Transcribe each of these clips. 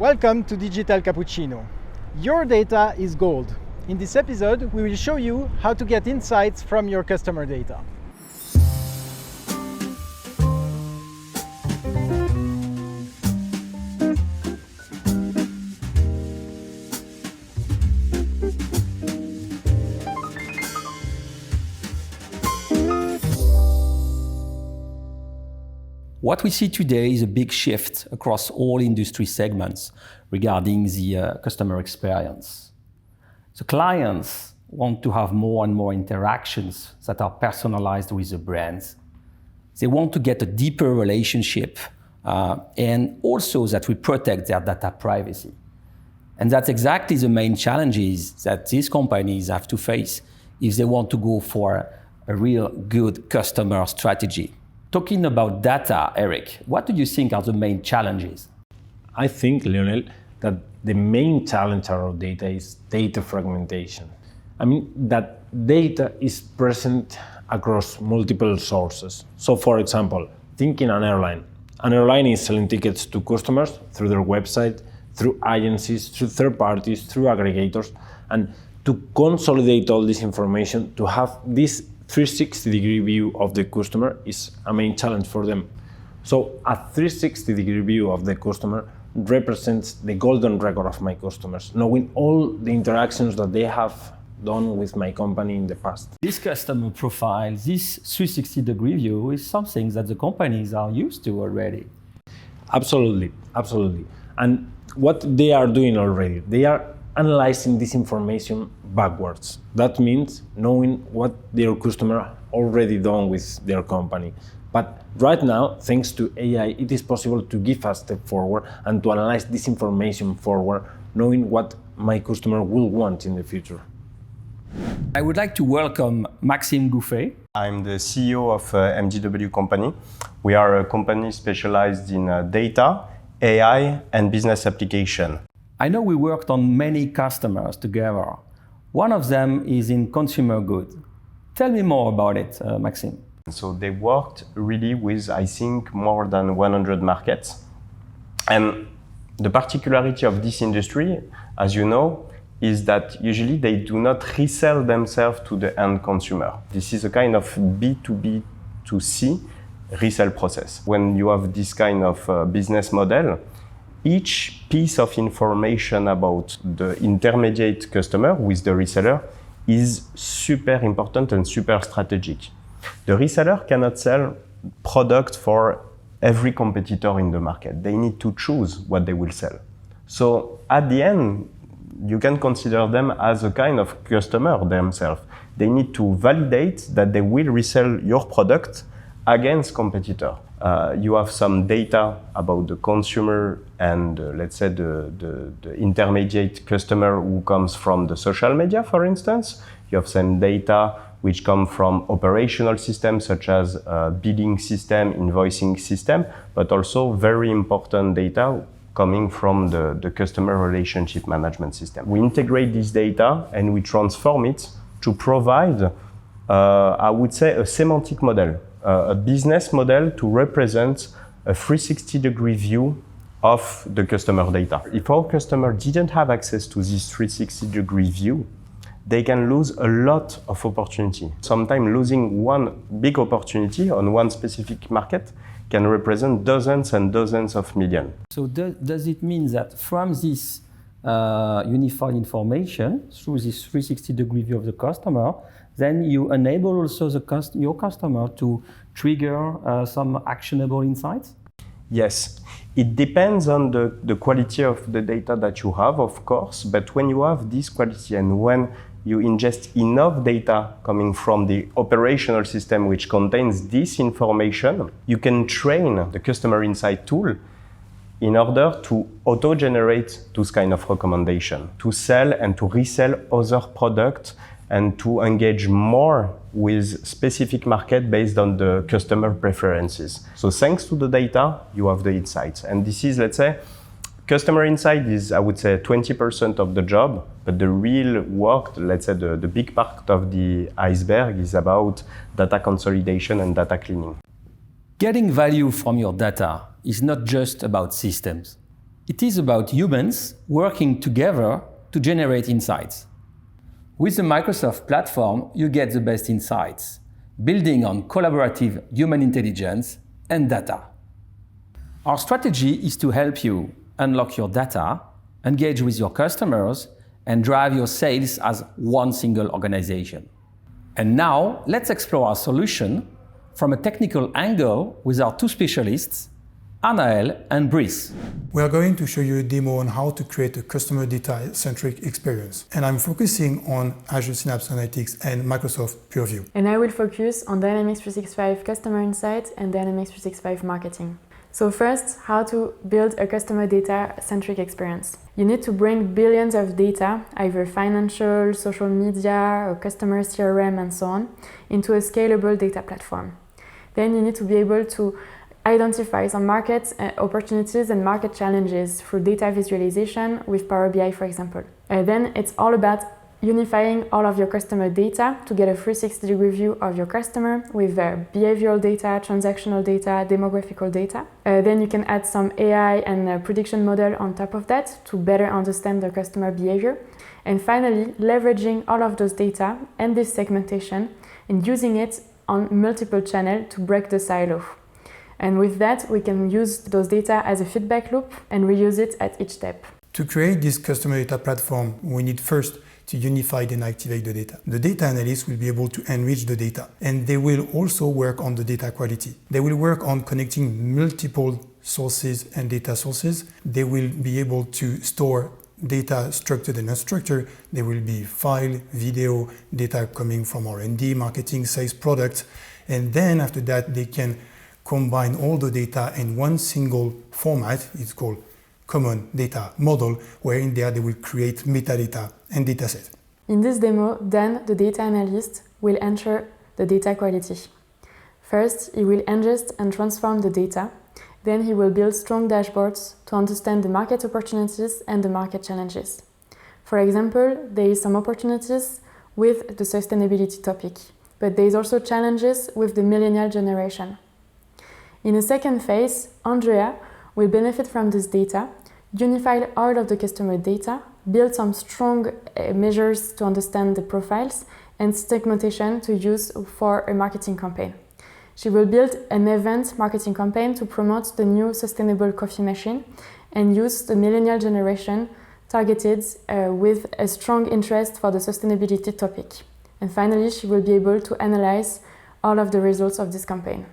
Welcome to Digital Cappuccino. Your data is gold. In this episode, we will show you how to get insights from your customer data. What we see today is a big shift across all industry segments regarding the customer experience. So clients want to have more and more interactions that are personalized with the brands. They want to get a deeper relationship and also that we protect their data privacy. And that's exactly the main challenges that these companies have to face if they want to go for a real good customer strategy. Talking about data, Eric, what do you think are the main challenges? I think, Lionel, that the main challenge around data is data fragmentation. I mean, that data is present across multiple sources. So, for example, think in an airline. An airline is selling tickets to customers through their website, through agencies, through third parties, through aggregators, and to consolidate all this information, to have this 360-degree view of the customer is a main challenge for them. So a 360-degree view of the customer represents the golden record of my customers, knowing all the interactions that they have done with my company in the past. This customer profile, this 360-degree view is something that the companies are used to already. Absolutely. And what they are doing already, they are analyzing this information backwards. That means knowing what their customer already done with their company. But right now, thanks to AI, it is possible to give a step forward and to analyze this information forward, knowing what my customer will want in the future. I would like to welcome Maxime Gouffet. I'm the CEO of MGW company. We are a company specialized in data, AI, and business application. I know we worked on many customers together. One of them is in consumer goods. Tell me more about it, Maxime. So they worked really with, I think, more than 100 markets. And the particularity of this industry, as you know, is that usually they do not resell themselves to the end consumer. This is a kind of B2B2C resell process. When you have this kind of business model, each piece of information about the intermediate customer with the reseller is super important and super strategic. The reseller cannot sell product for every competitor in the market. They need to choose what they will sell. So at the end, you can consider them as a kind of customer themselves. They need to validate that they will resell your product against competitor. You have some data about the consumer and let's say the intermediate customer who comes from the social media, for instance. You have some data which come from operational systems such as billing system, invoicing system, but also very important data coming from the customer relationship management system. We integrate this data and we transform it to provide, I would say, a semantic model. A business model to represent a 360-degree view of the customer data. If our customer didn't have access to this 360-degree view, they can lose a lot of opportunity. Sometimes losing one big opportunity on one specific market can represent dozens and dozens of millions. So does it mean that from this unified information, through this 360-degree view of the customer, then you enable also your customer to trigger some actionable insights? Yes, it depends on the quality of the data that you have, of course, but when you have this quality and when you ingest enough data coming from the operational system which contains this information, you can train the customer insight tool in order to auto-generate those kind of recommendation, to sell and to resell other products and to engage more with specific market based on the customer preferences. So thanks to the data, you have the insights. And this is, let's say, customer insight is, I would say, 20% of the job, but the real work, let's say the big part of the iceberg is about data consolidation and data cleaning. Getting value from your data is not just about systems. It is about humans working together to generate insights. With the Microsoft platform, you get the best insights, building on collaborative human intelligence and data. Our strategy is to help you unlock your data, engage with your customers, and drive your sales as one single organization. And now, let's explore our solution from a technical angle with our two specialists, Anaelle and Brice. We are going to show you a demo on how to create a customer data-centric experience. And I'm focusing on Azure Synapse Analytics and Microsoft Purview. And I will focus on Dynamics 365 Customer Insights and Dynamics 365 Marketing. So first, how to build a customer data-centric experience. You need to bring billions of data, either financial, social media, or customer CRM, and so on, into a scalable data platform. Then you need to be able to identify some market opportunities and market challenges through data visualization with Power BI, for example. Then it's all about unifying all of your customer data to get a 360-degree view of your customer with behavioral data, transactional data, demographical data. Then you can add some AI and prediction model on top of that to better understand the customer behavior. And finally, leveraging all of those data and this segmentation and using it on multiple channels to break the silo. And with that, we can use those data as a feedback loop and reuse it at each step. To create this customer data platform, we need first to unify and activate the data. The data analysts will be able to enrich the data, and they will also work on the data quality. They will work on connecting multiple sources and data sources. They will be able to store data structured and unstructured. There will be file, video, data coming from R&D, marketing, sales, product. And then after that, they can combine all the data in one single format. It's called common data model, where in there they will create metadata and dataset. In this demo, Dan, the data analyst, will ensure the data quality. First, he will ingest and transform the data. Then he will build strong dashboards to understand the market opportunities and the market challenges. For example, there is some opportunities with the sustainability topic, but there is also challenges with the millennial generation. In a second phase, Andrea will benefit from this data, unify all of the customer data, build some strong measures to understand the profiles, and segmentation to use for a marketing campaign. She will build an event marketing campaign to promote the new sustainable coffee machine and use the millennial generation targeted with a strong interest for the sustainability topic. And finally, she will be able to analyze all of the results of this campaign.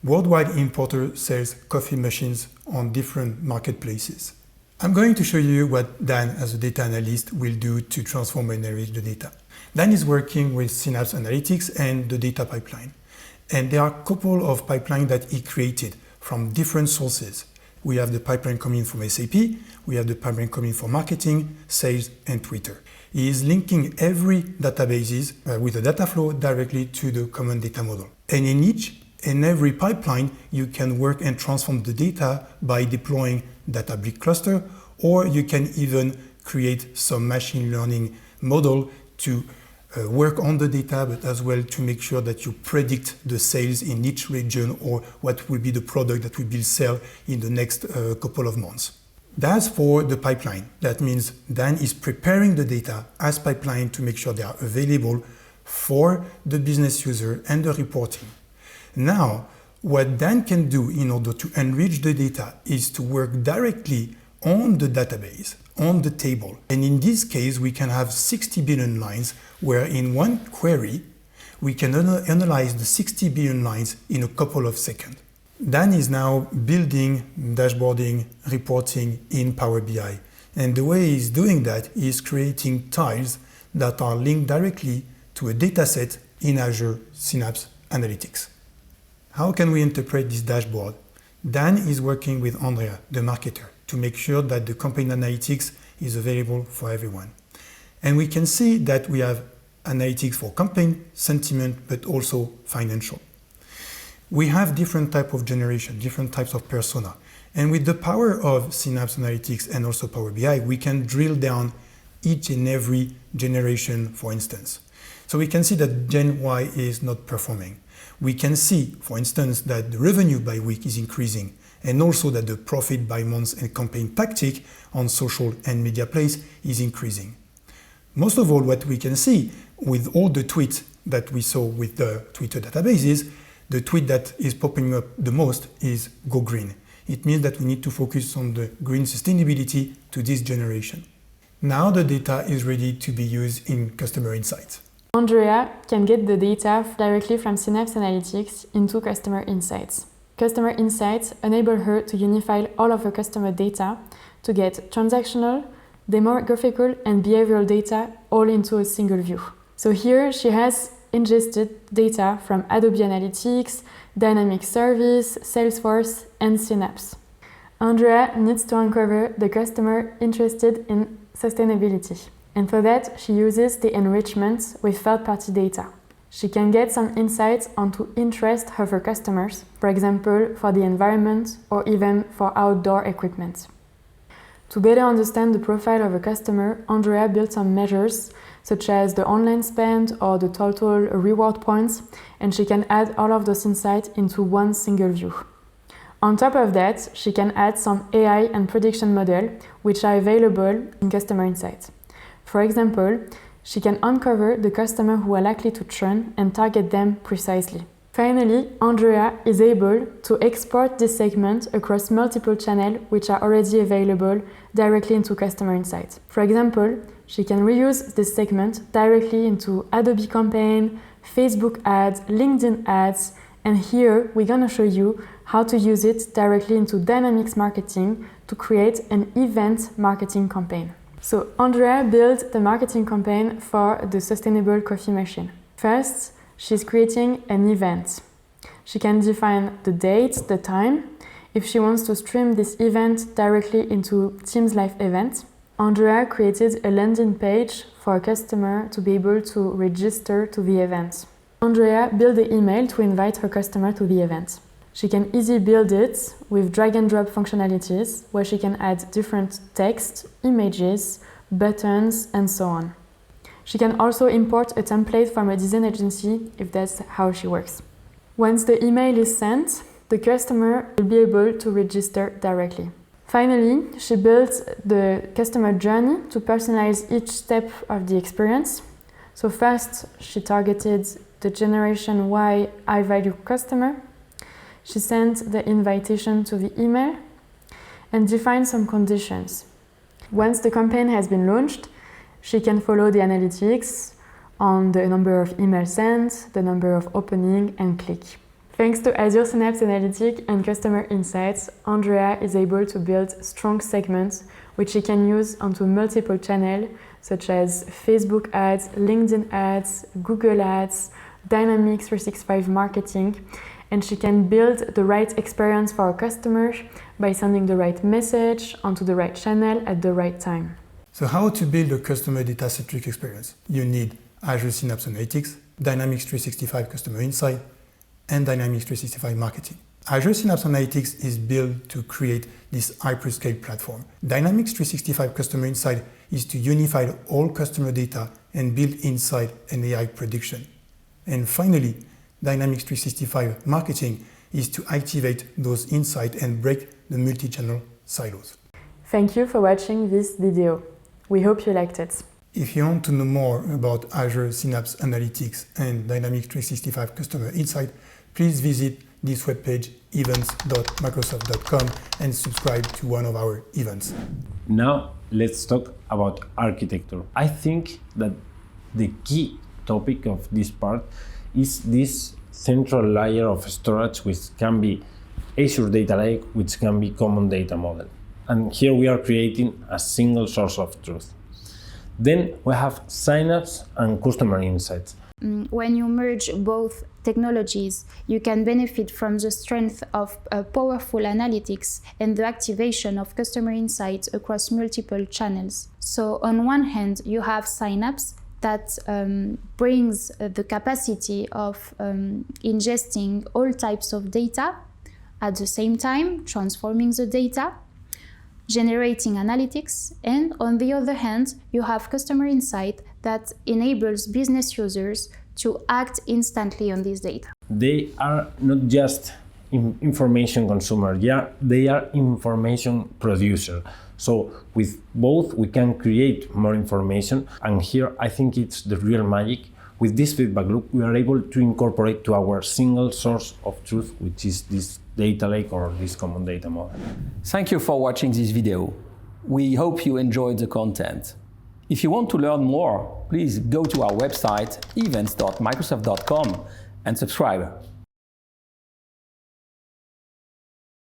Worldwide importer sells coffee machines on different marketplaces. I'm going to show you what Dan, as a data analyst, will do to transform and enrich the data. Dan is working with Synapse Analytics and the data pipeline. And there are a couple of pipelines that he created from different sources. We have the pipeline coming from SAP, we have the pipeline coming from marketing, sales, and Twitter. He is linking every databases with a data flow directly to the common data model. And in every pipeline, you can work and transform the data by deploying Databricks cluster, or you can even create some machine learning model to work on the data, but as well to make sure that you predict the sales in each region or what will be the product that will be sell in the next couple of months. That's for the pipeline. That means Dan is preparing the data as pipeline to make sure they are available for the business user and the reporting. Now, what Dan can do in order to enrich the data is to work directly on the database, on the table. And in this case, we can have 60 billion lines, where in one query, we can analyze the 60 billion lines in a couple of seconds. Dan is now building dashboarding, reporting in Power BI. And the way he's doing that is creating tiles that are linked directly to a dataset in Azure Synapse Analytics. How can we interpret this dashboard? Dan is working with Andrea, the marketer, to make sure that the campaign analytics is available for everyone. And we can see that we have analytics for campaign, sentiment, but also financial. We have different types of generation, different types of persona. And with the power of Synapse Analytics and also Power BI, we can drill down each and every generation, for instance. So we can see that Gen Y is not performing. We can see, for instance, that the revenue by week is increasing, and also that the profit by month and campaign tactic on social and media place is increasing. Most of all, what we can see with all the tweets that we saw with the Twitter databases, the tweet that is popping up the most is Go Green. It means that we need to focus on the green sustainability to this generation. Now the data is ready to be used in customer insights. Andrea can get the data directly from Synapse Analytics into Customer Insights. Customer Insights enable her to unify all of her customer data to get transactional, demographical, and behavioral data all into a single view. So here she has ingested data from Adobe Analytics, Dynamic Service, Salesforce, and Synapse. Andrea needs to uncover the customer interested in sustainability. And for that, she uses the enrichment with third-party data. She can get some insights onto interest of her customers, for example, for the environment or even for outdoor equipment. To better understand the profile of a customer, Andrea built some measures such as the online spend or the total reward points, and she can add all of those insights into one single view. On top of that, she can add some AI and prediction models which are available in Customer Insights. For example, she can uncover the customers who are likely to churn and target them precisely. Finally, Andrea is able to export this segment across multiple channels which are already available directly into Customer Insights. For example, she can reuse this segment directly into Adobe Campaign, Facebook ads, LinkedIn ads, and here we're going to show you how to use it directly into Dynamics Marketing to create an event marketing campaign. So Andrea built the marketing campaign for the sustainable coffee machine. First, she's creating an event. She can define the date, the time. If she wants to stream this event directly into Teams Live event, Andrea created a landing page for a customer to be able to register to the event. Andrea built the email to invite her customer to the event. She can easily build it with drag and drop functionalities where she can add different text, images, buttons, and so on. She can also import a template from a design agency if that's how she works. Once the email is sent, the customer will be able to register directly. Finally, she built the customer journey to personalize each step of the experience. So first, she targeted the Generation Y high-value customer. She sent the invitation to the email and defined some conditions. Once the campaign has been launched, she can follow the analytics on the number of emails sent, the number of opening and click. Thanks to Azure Synapse Analytics and Customer Insights, Andrea is able to build strong segments which she can use onto multiple channels such as Facebook ads, LinkedIn ads, Google ads, Dynamics 365 marketing, and she can build the right experience for our customers by sending the right message onto the right channel at the right time. So how to build a customer data-centric experience? You need Azure Synapse Analytics, Dynamics 365 Customer Insight, and Dynamics 365 Marketing. Azure Synapse Analytics is built to create this hyperscale platform. Dynamics 365 Customer Insight is to unify all customer data and build insight and AI prediction. And finally, Dynamics 365 Marketing is to activate those insights and break the multi-channel silos. Thank you for watching this video. We hope you liked it. If you want to know more about Azure Synapse Analytics and Dynamics 365 Customer Insight, please visit this webpage events.microsoft.com and subscribe to one of our events. Now let's talk about architecture. I think that the key topic of this part is this central layer of storage, which can be Azure Data Lake, which can be Common Data Model. And here we are creating a single source of truth. Then we have Synapse and Customer Insights. When you merge both technologies, you can benefit from the strength of powerful analytics and the activation of customer insights across multiple channels. So on one hand, you have Synapse that brings the capacity of ingesting all types of data at the same time, transforming the data, generating analytics, and on the other hand, you have Customer Insight that enables business users to act instantly on this data. They are not just information consumer. Yeah, they are information producer. So with both, we can create more information. And here, I think it's the real magic. With this feedback loop, we are able to incorporate to our single source of truth, which is this data lake or this common data model. Thank you for watching this video. We hope you enjoyed the content. If you want to learn more, please go to our website events.microsoft.com and subscribe.